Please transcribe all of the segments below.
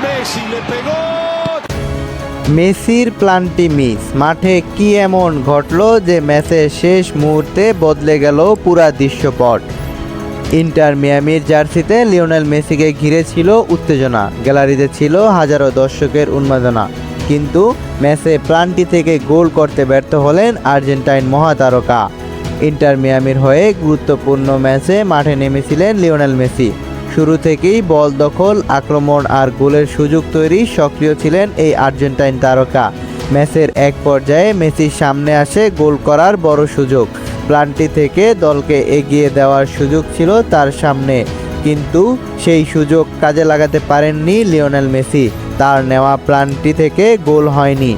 Messi, le pegó. মেসির প্ল্যানটি miss. মাঠে কি এমন ঘটলো যে ম্যাচের শেষ মুহূর্তে বদলে গেল পুরা দৃশ্যপট। ইন্টার মিয়ামির জার্সিতে লিওনেল মেসিকে ঘিরে ছিল উত্তেজনা, গ্যালারিতে ছিল হাজারো দর্শকের উন্মাদনা, কিন্তু ম্যাচে প্ল্যানটি থেকে গোল করতে ব্যর্থ হলেন আর্জেন্টাইন মহাতারকা। ইন্টার মিয়ামির হয়ে গুরুত্বপূর্ণ ম্যাচে মাঠে নেমেছিলেন লিওনেল মেসি। শুরু থেকেই বল দখল, আক্রমণ আর গোলের সুযোগ তৈরি সক্রিয় ছিলেন এই আর্জেন্টাইন তারকা। ম্যাচের এক পর্যায়ে মেসির সামনে আসে গোল করার বড় সুযোগ। প্ল্যানটি থেকে দলকে এগিয়ে দেওয়ার সুযোগ ছিল তার সামনে, কিন্তু সেই সুযোগ কাজে লাগাতে পারেননি লিওনেল মেসি। তার নেওয়া প্ল্যানটি থেকে গোল হয়নি।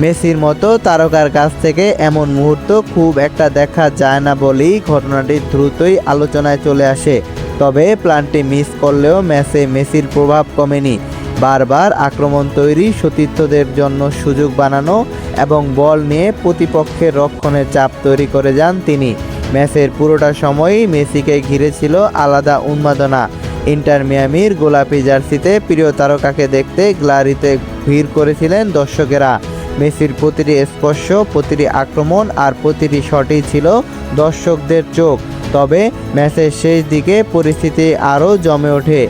মেসির মতো তারকার কাছ থেকে এমন মুহূর্ত খুব একটা দেখা যায় না বলেই ঘটনাটি দ্রুতই আলোচনায় চলে আসে। তবে প্ল্যানটি মিস করলেও ম্যাচে মেসির প্রভাব কমেনি। বারবার আক্রমণ তৈরি, সতীর্থদের জন্য সুযোগ বানানো এবং বল নিয়ে প্রতিপক্ষের রক্ষণে চাপ তৈরি করে যান তিনি। ম্যাচের পুরোটা সময়ই মেসিকে ঘিরে ছিল আলাদা উন্মাদনা। ইন্টার মিয়ামির গোলাপি জার্সিতে প্রিয় তারকাকে দেখতে গ্যালারিতে ভিড় করেছিলেন দর্শকেরা। মেসির প্রতিটি স্পর্শ, প্রতিটি আক্রমণ আর প্রতিটি শটই ছিল দর্শকদের চোখ। তবে ম্যাচের শেষ দিকে পরিস্থিতি আরও জমে ওঠে।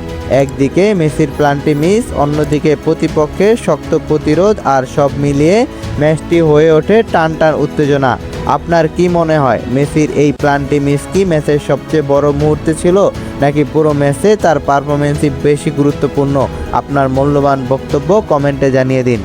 একদিকে মেসির প্ল্যানটি মিস, অন্যদিকে প্রতিপক্ষের শক্ত প্রতিরোধ, আর সব মিলিয়ে ম্যাচটি হয়ে ওঠে টান টান উত্তেজনা। আপনার কি মনে হয়, মেসির এই প্ল্যানটি মিস কি ম্যাচের সবচেয়ে বড় মুহূর্তে ছিল, নাকি পুরো ম্যাচে তার পারফরমেন্সই বেশি গুরুত্বপূর্ণ? আপনার মূল্যবান বক্তব্য কমেন্টে জানিয়ে দিন।